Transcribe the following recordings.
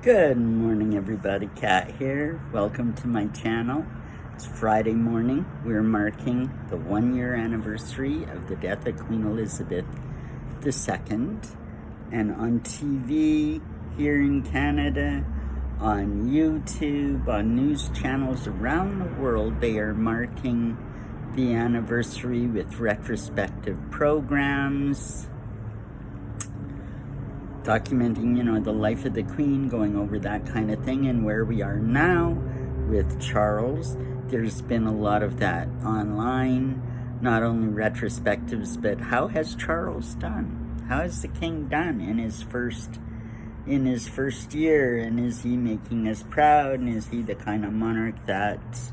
Good morning, everybody. Kat here. Welcome to my channel. It's Friday morning. We're marking the 1-year anniversary of the death of Queen Elizabeth II. And on TV here in Canada, on YouTube, on news channels around the world, they are marking the anniversary with retrospective programs, documenting, the life of the Queen, going over that kind of thing, and where we are now with Charles. There's been a lot of that online, not only retrospectives, but how has Charles done? How has the King done in his first year? And is he making us proud? And is he the kind of monarch that,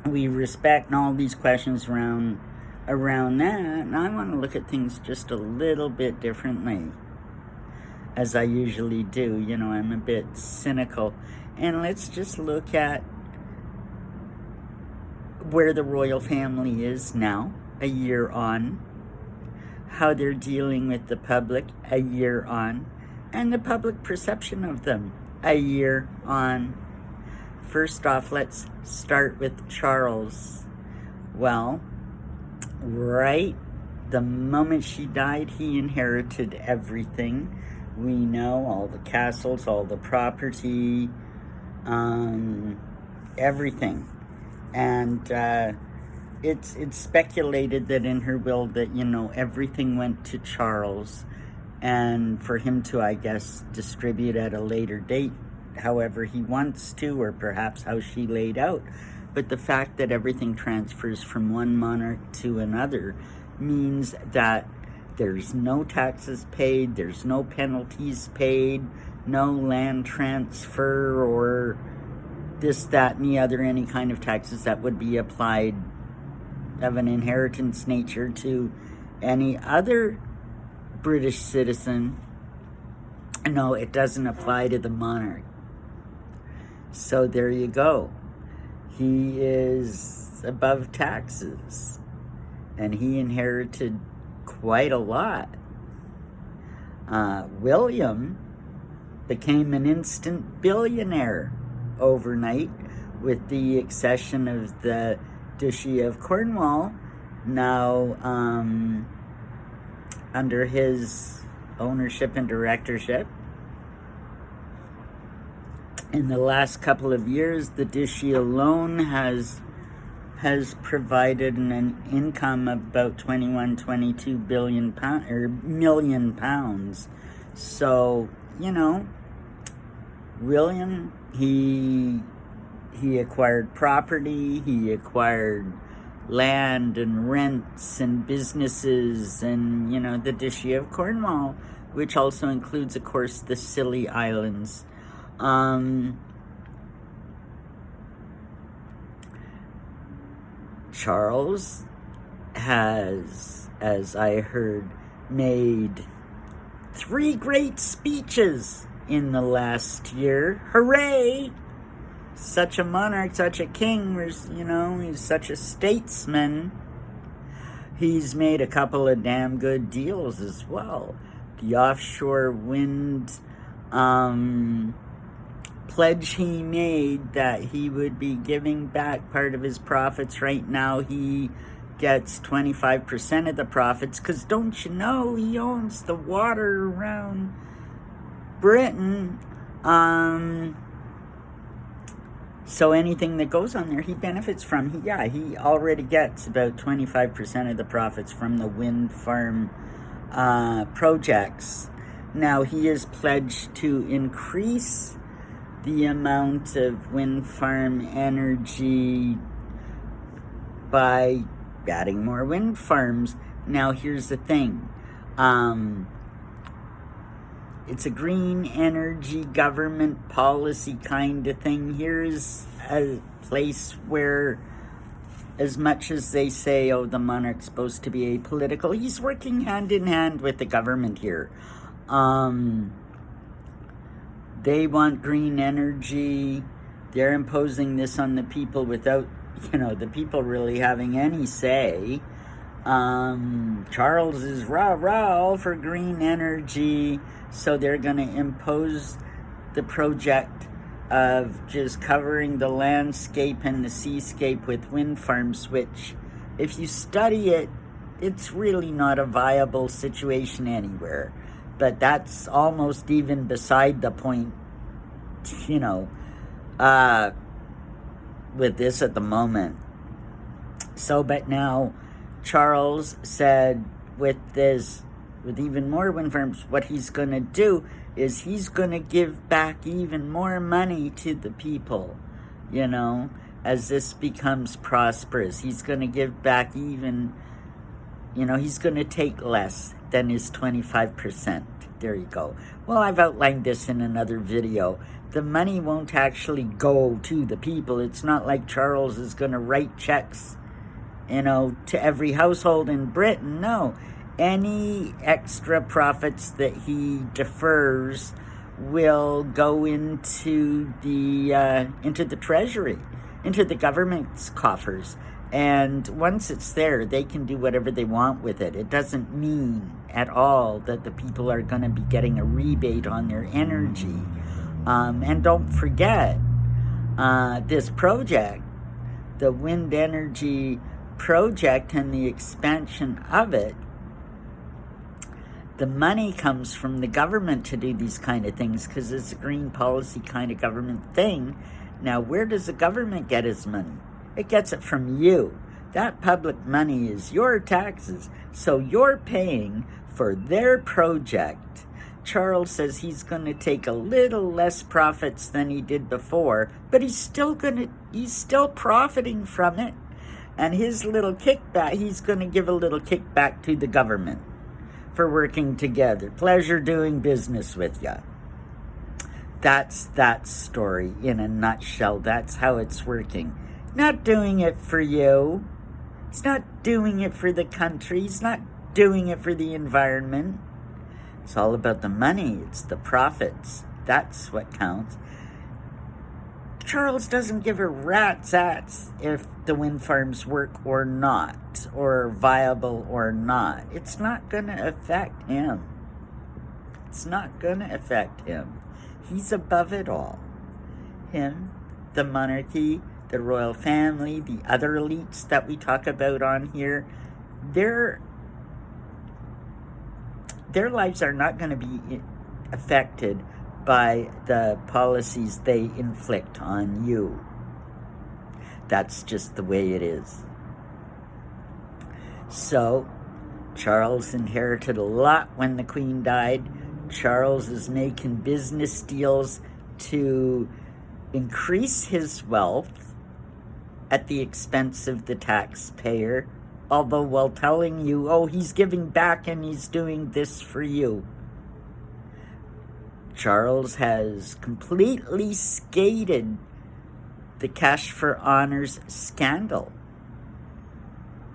we respect? And all these questions around that, and I want to look at things just a little bit differently, as I usually do. I'm a bit cynical, and let's just look at where the royal family is now, a year on, how they're dealing with the public a year on, and the public perception of them a year on. First off, let's start with Charles. Well, right the moment she died, he inherited everything. We know all the castles, all the property, everything. And it's speculated that in her will that, everything went to Charles, and for him to, I guess, distribute at a later date however he wants to, or perhaps how she laid out. But the fact that everything transfers from one monarch to another means that there's no taxes paid, there's no penalties paid, no land transfer or this, that, and the other, any kind of taxes that would be applied of an inheritance nature to any other British citizen. No, it doesn't apply to the monarch. So there you go. He is above taxes, and he inherited quite a lot. William became an instant billionaire overnight with the accession of the Duchy of Cornwall, now under his ownership and directorship. In the last couple of years, the Duchy alone has provided an income of about 22 million pounds. So, William, he acquired property, he acquired land and rents and businesses, and, the Duchy of Cornwall, which also includes, of course, the Scilly Islands. Charles has, as I heard, made 3 great speeches in the last year. Hooray! Such a monarch, such a king, he's such a statesman. He's made a couple of damn good deals as well. The offshore wind pledge he made that he would be giving back part of his profits. Right now he gets 25% of the profits, because don't you know he owns the water around Britain. So anything that goes on there he benefits from. He already gets about 25% of the profits from the wind farm projects. Now he is pledged to increase the amount of wind farm energy by adding more wind farms. Now here's the thing. It's a green energy government policy kind of thing. Here's a place where, as much as they say, oh, the monarch's supposed to be apolitical, he's working hand in hand with the government here. They want green energy. They're imposing this on the people without, the people really having any say. Charles is rah all for green energy, so they're going to impose the project of just covering the landscape and the seascape with wind farms, which, if you study it, it's really not a viable situation anywhere. But that's almost even beside the point, you know, with this at the moment. So, but now Charles said with even more wind farms, what he's going to do is he's going to give back even more money to the people, you know, as this becomes prosperous. He's going to give back even, you know, he's going to take less than his 25%. There you go. Well, I've outlined this in another video. The money won't actually go to the people. It's not like Charles is going to write checks, you know, to every household in Britain. No. Any extra profits that he defers will go into the treasury, into the government's coffers. And once it's there, they can do whatever they want with it. It doesn't mean at all that the people are going to be getting a rebate on their energy. And don't forget, this project, the wind energy project and the expansion of it, the money comes from the government to do these kind of things because it's a green policy kind of government thing. Now, where does the government get its money? It gets it from you. That public money is your taxes, so you're paying for their project. Charles says he's going to take a little less profits than he did before, but he's still profiting from it. And his little kickback, he's going to give a little kickback to the government for working together. Pleasure doing business with you. That's that story in a nutshell. That's how it's working. Not doing it for you. He's not doing it for the country. He's not doing it for the environment. It's all about the money. It's the profits. That's what counts. Charles doesn't give a rat's ass if the wind farms work or not, or viable or not. It's not going to affect him. It's not going to affect him. He's above it all. Him, the monarchy, the royal family, the other elites that we talk about on here, their lives are not going to be affected by the policies they inflict on you. That's just the way it is. So, Charles inherited a lot when the Queen died. Charles is making business deals to increase his wealth at the expense of the taxpayer, although while telling you, oh, he's giving back and he's doing this for you. Charles has completely skated the Cash for Honors scandal.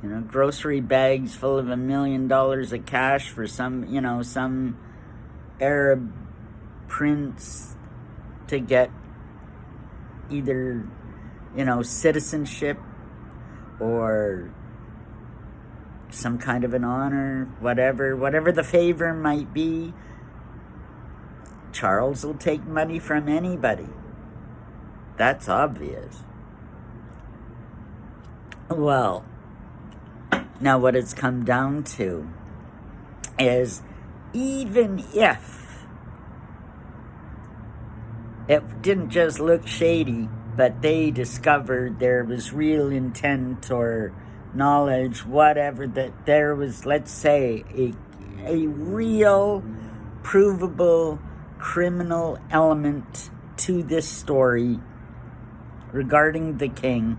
You know, grocery bags full of $1 million of cash for some Arab prince to get either, citizenship or some kind of an honor, whatever the favor might be. Charles will take money from anybody. That's obvious. Well, now what it's come down to is, even if it didn't just look shady, but they discovered there was real intent or knowledge, whatever, that there was, let's say, a real provable criminal element to this story regarding the king.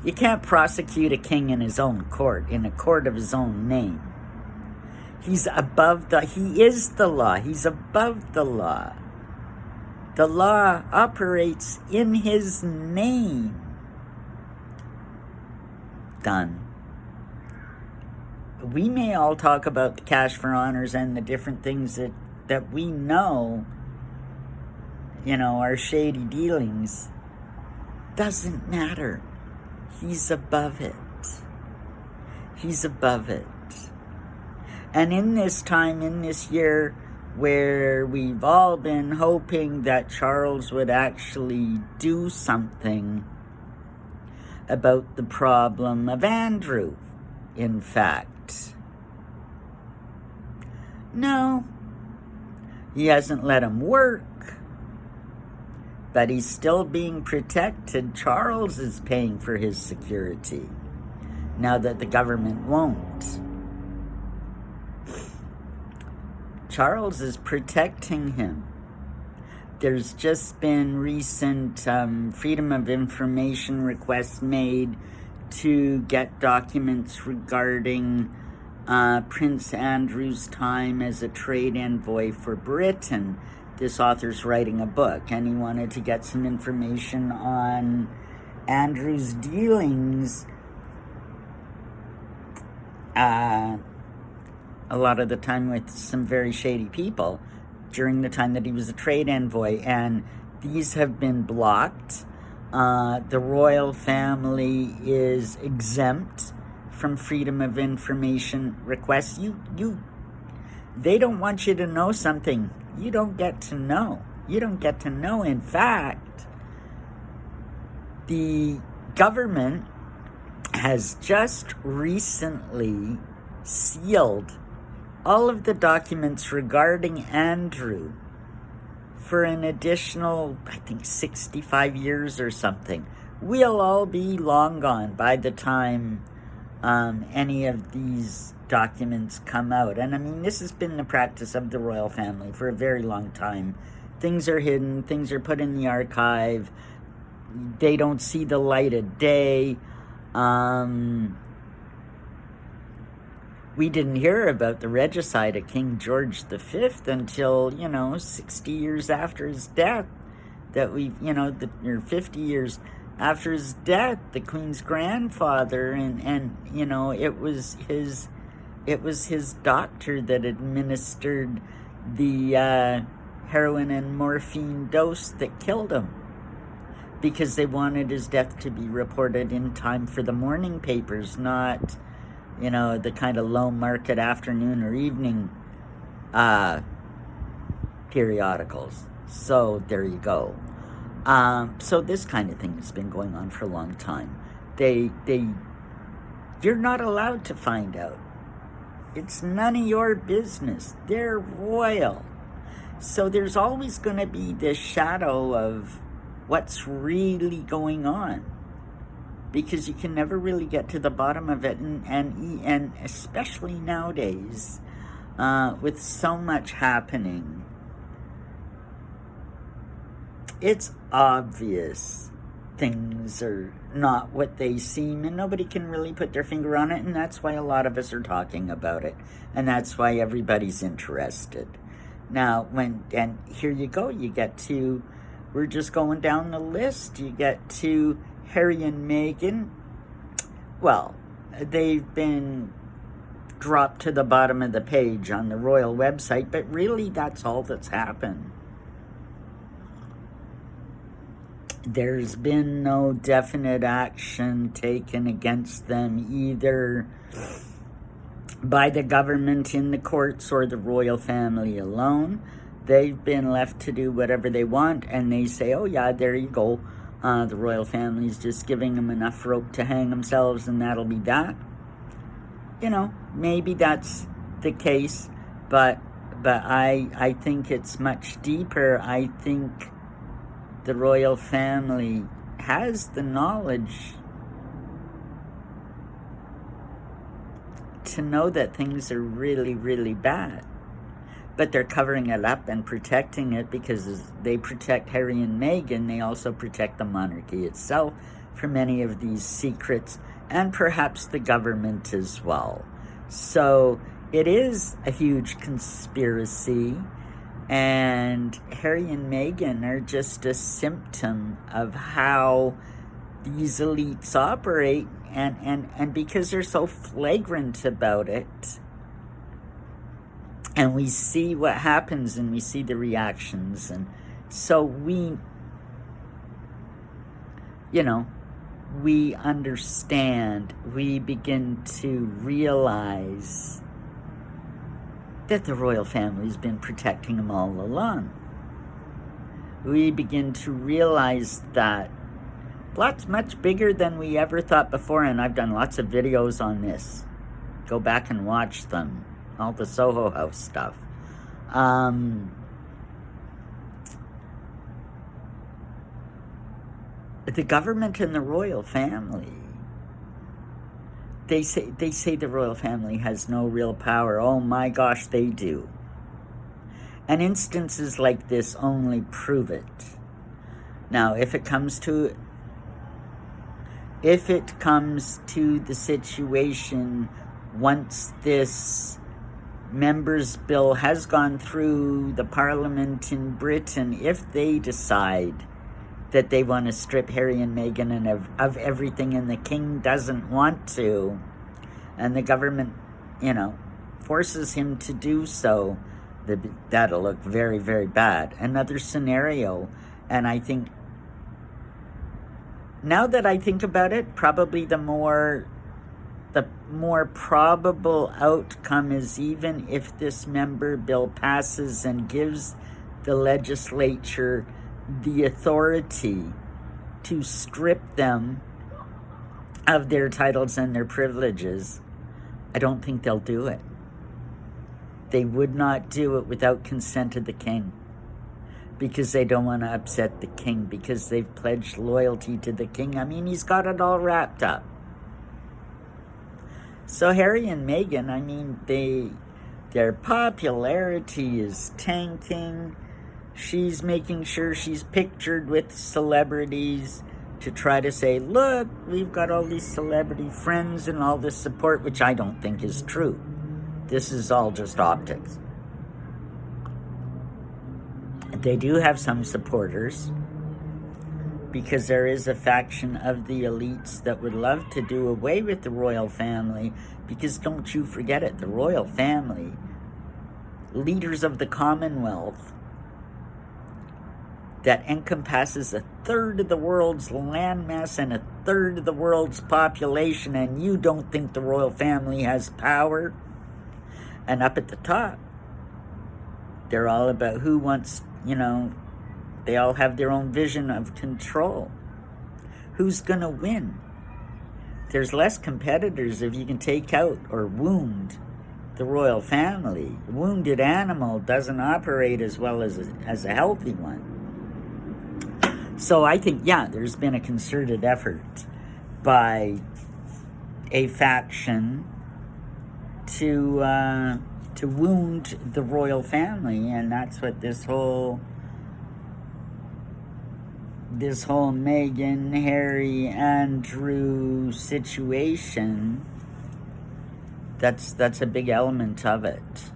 You can't prosecute a king in his own court, in a court of his own name. He is the law. He's above the law. The law operates in his name. Done. We may all talk about the Cash for Honors and the different things that we know, are shady dealings. Doesn't matter. He's above it. He's above it. And in this time, in this year, where we've all been hoping that Charles would actually do something about the problem of Andrew, in fact. No, he hasn't let him work, but he's still being protected. Charles is paying for his security, now that the government won't. Charles is protecting him. There's just been recent Freedom of Information requests made to get documents regarding Prince Andrew's time as a trade envoy for Britain. This author's writing a book, and he wanted to get some information on Andrew's dealings a lot of the time with some very shady people during the time that he was a trade envoy, and these have been blocked. The royal family is exempt from Freedom of Information requests. They don't want you to know something. You don't get to know. You don't get to know. In fact, the government has just recently sealed all of the documents regarding Andrew for an additional, I think, 65 years or something. We'll all be long gone by the time any of these documents come out. And I mean, this has been the practice of the royal family for a very long time. Things are hidden, things are put in the archive, they don't see the light of day. We didn't hear about the regicide of King George V until, 60 years after his death. Or 50 years after his death, the Queen's grandfather, and it was his doctor that administered the heroin and morphine dose that killed him, because they wanted his death to be reported in time for the morning papers, not the kind of low market afternoon or evening periodicals. So there you go. So this kind of thing has been going on for a long time. You're not allowed to find out. It's none of your business. They're royal. So there's always going to be this shadow of what's really going on, because you can never really get to the bottom of it, and especially nowadays, with so much happening, it's obvious things are not what they seem, and nobody can really put their finger on it, and that's why a lot of us are talking about it, and that's why everybody's interested. Now, and here you go, we're just going down the list, you get to Harry and Meghan. Well, they've been dropped to the bottom of the page on the royal website, but really that's all that's happened. There's been no definite action taken against them, either by the government in the courts or the royal family alone. They've been left to do whatever they want, and they say, oh yeah, there you go. The royal family's just giving them enough rope to hang themselves, and that'll be that. Maybe that's the case, but I think it's much deeper. I think the royal family has the knowledge to know that things are really, really bad. But they're covering it up and protecting it, because they protect Harry and Meghan, they also protect the monarchy itself from any of these secrets, and perhaps the government as well. So it is a huge conspiracy, and Harry and Meghan are just a symptom of how these elites operate, and because they're so flagrant about it, and we see what happens, and we see the reactions, and so we understand, we begin to realize that the royal family's been protecting them all along. We begin to realize that lots much bigger than we ever thought before, and I've done lots of videos on this. Go back and watch them, all the Soho House stuff. The government and the royal family, they say the royal family has no real power. Oh my gosh, they do. And instances like this only prove it. Now, if it comes to the situation, once this members' bill has gone through the Parliament in Britain, if they decide that they want to strip Harry and Meghan and of everything, and the king doesn't want to, and the government, forces him to do so, that'll look very, very bad. Another scenario, and I think, now that I think about it, probably the more probable outcome is, even if this member bill passes and gives the legislature the authority to strip them of their titles and their privileges, I don't think they'll do it. They would not do it without consent of the king, because they don't want to upset the king, because they've pledged loyalty to the king. I mean, he's got it all wrapped up. So Harry and Meghan, I mean, their popularity is tanking. She's making sure she's pictured with celebrities to try to say, look, we've got all these celebrity friends and all this support, which I don't think is true. This is all just optics. They do have some supporters, because there is a faction of the elites that would love to do away with the royal family, because don't you forget it, the royal family, leaders of the Commonwealth, that encompasses 1/3 of the world's landmass and 1/3 of the world's population, and you don't think the royal family has power? And up at the top, they're all about who wants, they all have their own vision of control. Who's going to win? There's less competitors if you can take out or wound the royal family. A wounded animal doesn't operate as well as a healthy one. So I think, there's been a concerted effort by a faction to wound the royal family, and that's what this whole Meghan, Harry, Andrew situation, that's a big element of it.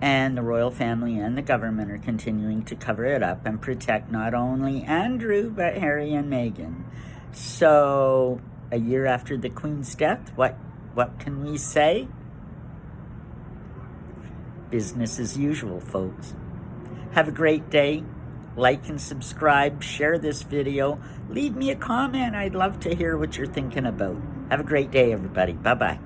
And the royal family and the government are continuing to cover it up and protect not only Andrew, but Harry and Meghan. So, a year after the Queen's death, what can we say? Business as usual, folks. Have a great day. Like and subscribe. Share this video. Leave me a comment. I'd love to hear what you're thinking about. Have a great day, everybody. Bye-bye.